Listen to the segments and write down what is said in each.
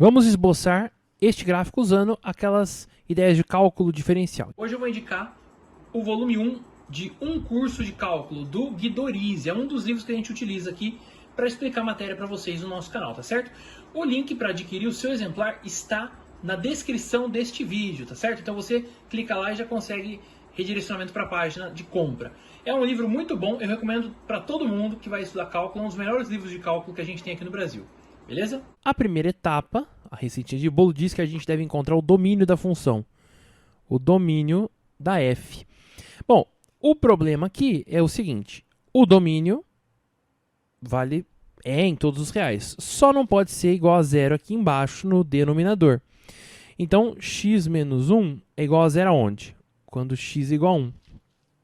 Vamos esboçar este gráfico usando aquelas ideias de cálculo diferencial. Hoje eu vou indicar o volume 1 de um curso de cálculo do Guidorize. É um dos livros que a gente utiliza aqui para explicar a matéria para vocês no nosso canal, tá certo? O link para adquirir o seu exemplar está na descrição deste vídeo, tá certo? Então você clica lá e já consegue redirecionamento para a página de compra. É um livro muito bom, eu recomendo para todo mundo que vai estudar cálculo, é um dos melhores livros de cálculo que a gente tem aqui no Brasil. Beleza? A primeira etapa, a receitinha de bolo, diz que a gente deve encontrar o domínio da função. O domínio da f. Bom, o problema aqui é o seguinte. O domínio é em todos os reais. Só não pode ser igual a zero aqui embaixo no denominador. Então, x menos 1 é igual a zero aonde? Quando x é igual a 1.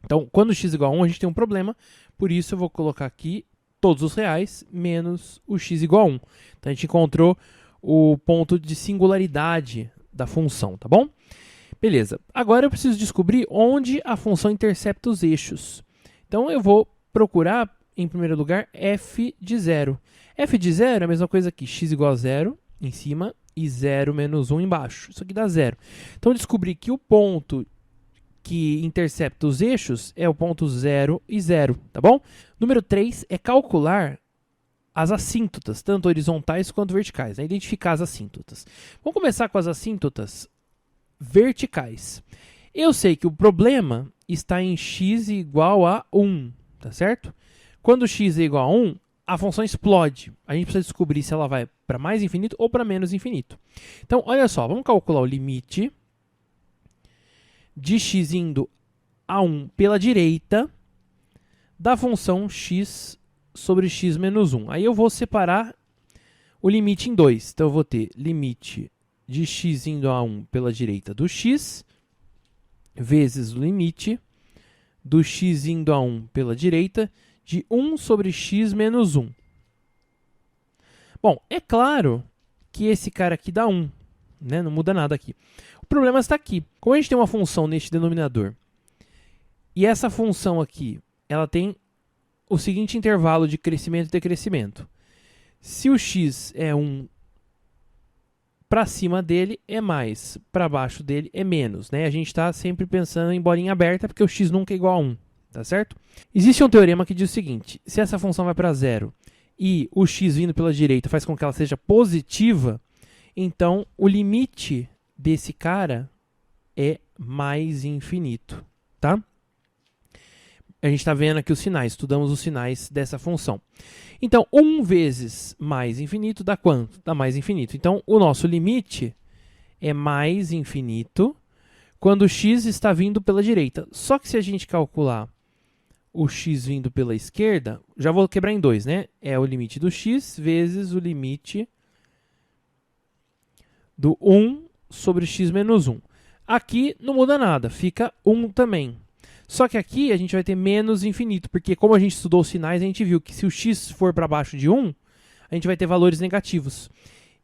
Então, quando x é igual a 1, a gente tem um problema. Por isso, eu vou colocar aqui todos os reais menos o x igual a 1. Então, a gente encontrou o ponto de singularidade da função, tá bom? Beleza. Agora, eu preciso descobrir onde a função intercepta os eixos. Então, eu vou procurar, em primeiro lugar, f de 0. F de 0 é a mesma coisa que x igual a 0 em cima e 0 menos 1 embaixo. Isso aqui dá 0. Então, eu descobri que o ponto que intercepta os eixos é o ponto 0 e 0, tá bom? Número 3 é calcular as assíntotas, tanto horizontais quanto verticais, né? Identificar as assíntotas. Vamos começar com as assíntotas verticais. Eu sei que o problema está em x igual a 1, tá certo? Quando x é igual a 1, a função explode. A gente precisa descobrir se ela vai para mais infinito ou para menos infinito. Então, olha só, vamos calcular o limite de x indo a 1 pela direita da função x sobre x menos 1. Aí eu vou separar o limite em dois. Então, eu vou ter limite de x indo a 1 pela direita do x, vezes o limite do x indo a 1 pela direita de 1 sobre x menos 1. Bom, é claro que esse cara aqui dá 1, né? Não muda nada aqui. O problema está aqui. Como a gente tem uma função neste denominador, e essa função aqui, ela tem o seguinte intervalo de crescimento e decrescimento. Se o x é 1 para cima dele é mais, para baixo dele é menos, né? A gente está sempre pensando em bolinha aberta, porque o x nunca é igual a 1, tá certo? Existe um teorema que diz o seguinte, se essa função vai para 0 e o x vindo pela direita faz com que ela seja positiva, então o limite desse cara é mais infinito, tá? A gente está vendo aqui os sinais, estudamos os sinais dessa função. Então, 1 vezes mais infinito dá quanto? Dá mais infinito. Então, o nosso limite é mais infinito quando o x está vindo pela direita. Só que se a gente calcular o x vindo pela esquerda, já vou quebrar em dois, né? É o limite do x vezes o limite do 1 sobre x menos 1. Aqui não muda nada, fica 1 também. Só que aqui a gente vai ter menos infinito, porque como a gente estudou os sinais, a gente viu que se o x for para baixo de 1, a gente vai ter valores negativos.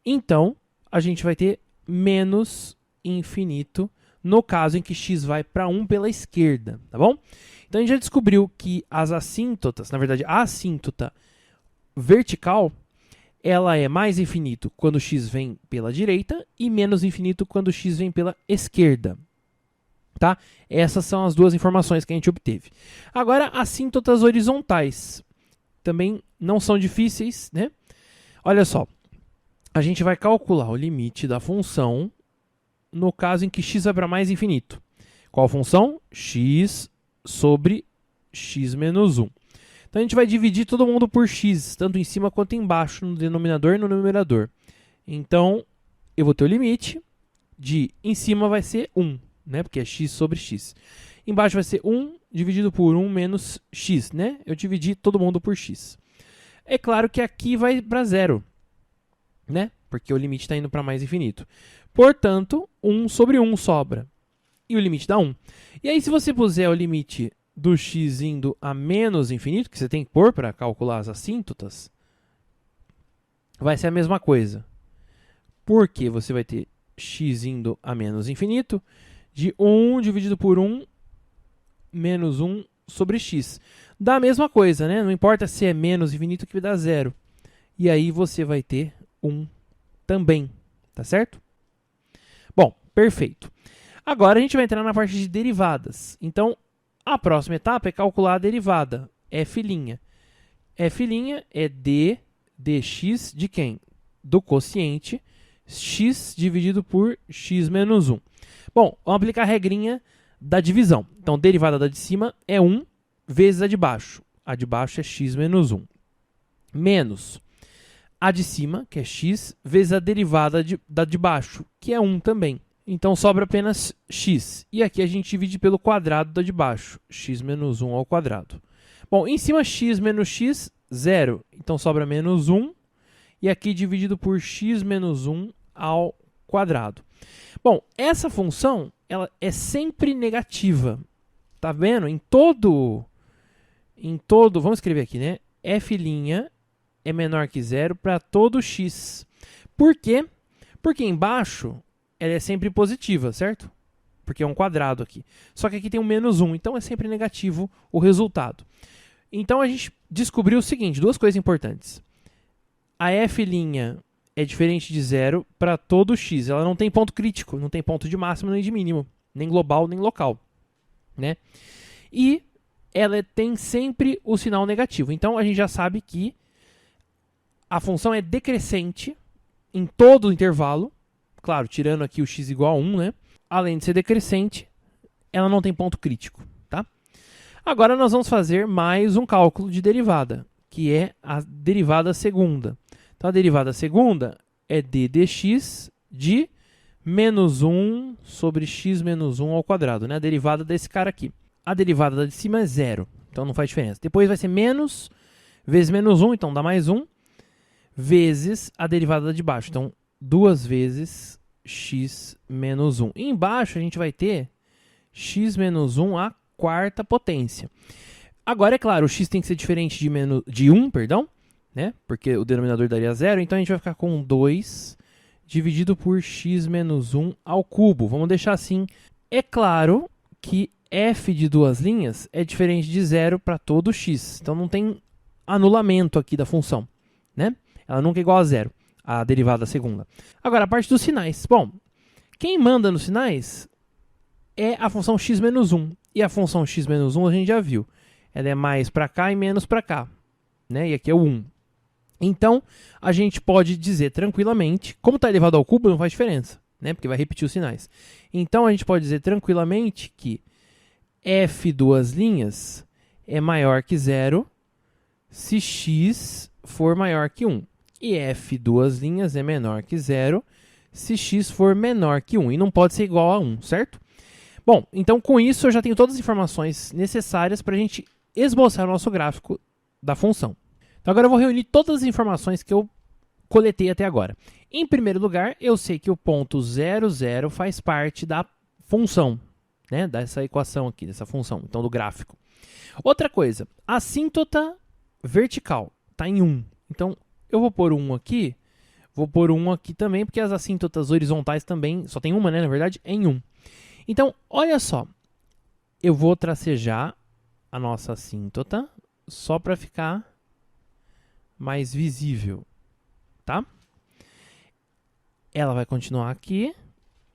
Então, a gente vai ter menos infinito no caso em que x vai para 1 pela esquerda, tá bom? Então, a gente já descobriu que as assíntotas, na verdade, a assíntota vertical, ela é mais infinito quando x vem pela direita e menos infinito quando x vem pela esquerda. Tá? Essas são as duas informações que a gente obteve. Agora, assíntotas horizontais. Também não são difíceis, né? Olha só. A gente vai calcular o limite da função no caso em que x vai para mais infinito. Qual função? X sobre x menos 1. Então, a gente vai dividir todo mundo por x, tanto em cima quanto embaixo, no denominador e no numerador. Então, eu vou ter o limite de em cima vai ser 1. Né? Porque é x sobre x. Embaixo vai ser 1 dividido por 1 menos x, né? Eu dividi todo mundo por x. É claro que aqui vai para 0, né? Porque o limite está indo para mais infinito. Portanto, 1 sobre 1 sobra. E o limite dá 1. E aí, se você puser o limite do x indo a menos infinito, que você tem que pôr para calcular as assíntotas, vai ser a mesma coisa. Porque você vai ter x indo a menos infinito, de 1 dividido por 1 menos 1 sobre x. Dá a mesma coisa, né? Não importa se é menos infinito que vai dar 0. E aí você vai ter 1 também, Tá certo? Bom, perfeito. Agora a gente vai entrar na parte de derivadas. Então, a próxima etapa é calcular a derivada, f'. F' é d dx de quem? Do quociente x dividido por x menos 1. Bom, vamos aplicar a regrinha da divisão. Então, derivada da de cima é 1 vezes a de baixo. A de baixo é x menos 1. Menos a de cima, que é x, vezes a derivada da de baixo, que é 1 também. Então, sobra apenas x. E aqui a gente divide pelo quadrado da de baixo, x menos 1 ao quadrado. Bom, em cima x menos x, 0. Então, sobra menos 1. E aqui dividido por x menos 1 ao quadrado. Bom, essa função ela é sempre negativa. Tá vendo? Em todo, vamos escrever aqui, né? F' é menor que 0 para todo x. Por quê? Porque embaixo ela é sempre positiva, certo? Porque é um quadrado aqui. Só que aqui tem um menos 1, então é sempre negativo o resultado. Então a gente descobriu o seguinte, duas coisas importantes. A f' é diferente de 0 para todo x. Ela não tem ponto crítico, não tem ponto de máximo nem de mínimo, nem global nem local, né? E ela tem sempre o sinal negativo. Então a gente já sabe que a função é decrescente em todo o intervalo. Claro, tirando aqui o x igual a 1, né? Além de ser decrescente, ela não tem ponto crítico, tá? Agora nós vamos fazer mais um cálculo de derivada, que é a derivada segunda. Então, a derivada segunda é d dx de menos 1 sobre x menos 1 ao quadrado, né? A derivada desse cara aqui. A derivada da de cima é 0, então não faz diferença. Depois vai ser menos vezes menos 1, então dá mais 1, vezes a derivada de baixo. Então, 2 vezes x menos 1. E embaixo a gente vai ter x menos 1 à quarta potência. Agora, é claro, o x tem que ser diferente de 1, perdão, né? Porque o denominador daria 0, então a gente vai ficar com 2 dividido por x menos 1 ao cubo. Vamos deixar assim. É claro que f de duas linhas é diferente de 0 para todo x. Então não tem anulamento aqui da função, né? Ela nunca é igual a 0, a derivada segunda. Agora, a parte dos sinais. Bom, quem manda nos sinais é a função x menos 1. E a função x menos 1 a gente já viu. Ela é mais para cá e menos para cá, né? E aqui é o 1. Então, a gente pode dizer tranquilamente, como está elevado ao cubo, não faz diferença, né? Porque vai repetir os sinais. Então, a gente pode dizer tranquilamente que f duas linhas é maior que 0 se x for maior que 1. E f duas linhas é menor que 0 se x for menor que 1. E não pode ser igual a 1, certo? Bom, então com isso eu já tenho todas as informações necessárias para a gente esboçar o nosso gráfico da função. Então agora eu vou reunir todas as informações que eu coletei até agora. Em primeiro lugar, eu sei que o ponto 0, 0 faz parte da função, né? Dessa equação aqui, dessa função, então do gráfico. Outra coisa, a assíntota vertical está em 1. Então eu vou pôr 1 aqui, vou pôr 1 aqui também, porque as assíntotas horizontais também, só tem uma, né? Na verdade, é em 1. Então, olha só, eu vou tracejar a nossa assíntota só para ficar mais visível, tá? Ela vai continuar aqui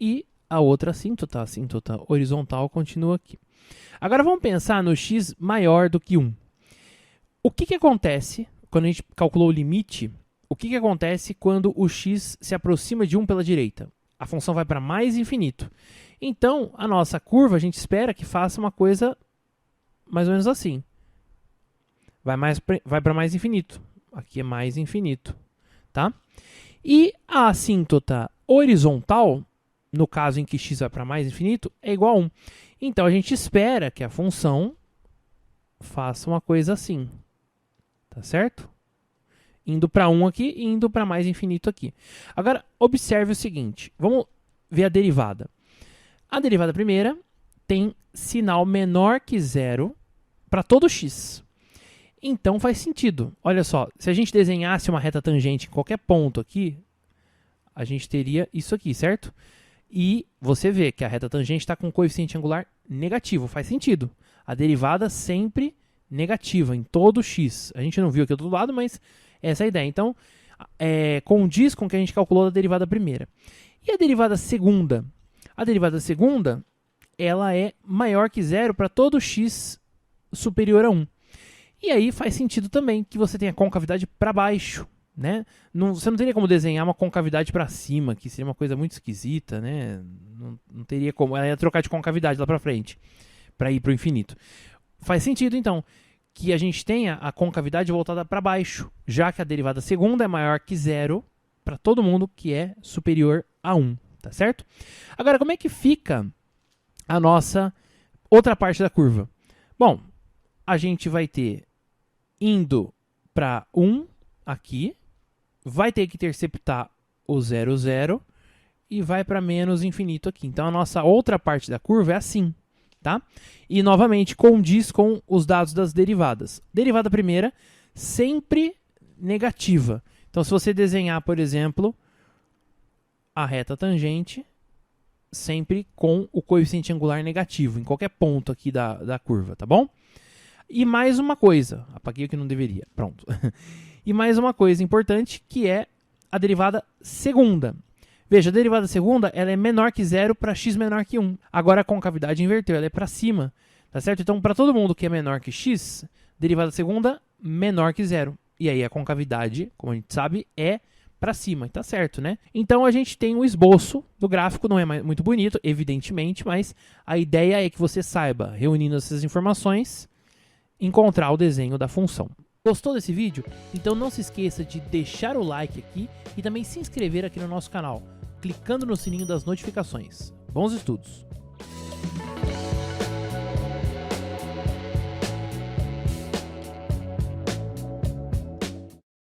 e a outra assíntota, a assíntota horizontal, continua aqui. Agora vamos pensar no x maior do que 1. O que acontece quando a gente calculou o limite? O que acontece quando o x se aproxima de 1 pela direita? A função vai para mais infinito. Então, a nossa curva, a gente espera que faça uma coisa mais ou menos assim. Vai para mais infinito. Aqui é mais infinito, tá? E a assíntota horizontal, no caso em que x vai para mais infinito, é igual a 1. Então, a gente espera que a função faça uma coisa assim, tá certo? Indo para 1 aqui e indo para mais infinito aqui. Agora, observe o seguinte. Vamos ver a derivada. A derivada primeira tem sinal menor que 0 para todo x. Então, faz sentido. Olha só, se a gente desenhasse uma reta tangente em qualquer ponto aqui, a gente teria isso aqui, certo? E você vê que a reta tangente está com coeficiente angular negativo. Faz sentido. A derivada sempre negativa em todo x. A gente não viu aqui do outro lado, mas essa é a ideia. Então, condiz com o que a gente calculou da derivada primeira. E a derivada segunda? A derivada segunda, ela é maior que zero para todo x superior a 1. E aí faz sentido também que você tenha concavidade para baixo, né? Você não teria como desenhar uma concavidade para cima, que seria uma coisa muito esquisita, né? Não teria como, ela ia trocar de concavidade lá para frente, para ir para o infinito. Faz sentido, então, que a gente tenha a concavidade voltada para baixo, já que a derivada segunda é maior que zero para todo mundo que é superior a 1, tá certo? Agora, como é que fica a nossa outra parte da curva? Bom, a gente vai ter indo para 1 aqui, vai ter que interceptar o 0, 0 e vai para menos infinito aqui. Então, a nossa outra parte da curva é assim, tá? E, novamente, condiz com os dados das derivadas. Derivada primeira, sempre negativa. Então, se você desenhar, por exemplo, a reta tangente, sempre com o coeficiente angular negativo, em qualquer ponto aqui da curva, tá bom? E mais uma coisa, apaguei o que não deveria, pronto. E mais uma coisa importante, que é a derivada segunda. Veja, a derivada segunda ela é menor que zero para x menor que 1. Agora a concavidade inverteu, ela é para cima, tá certo? Então, para todo mundo que é menor que x, derivada segunda menor que zero. E aí a concavidade, como a gente sabe, é para cima, tá certo, né? Então a gente tem um esboço do gráfico, não é muito bonito, evidentemente, mas a ideia é que você saiba, reunindo essas informações, encontrar o desenho da função. Gostou desse vídeo? Então não se esqueça de deixar o like aqui e também se inscrever aqui no nosso canal, clicando no sininho das notificações. Bons estudos!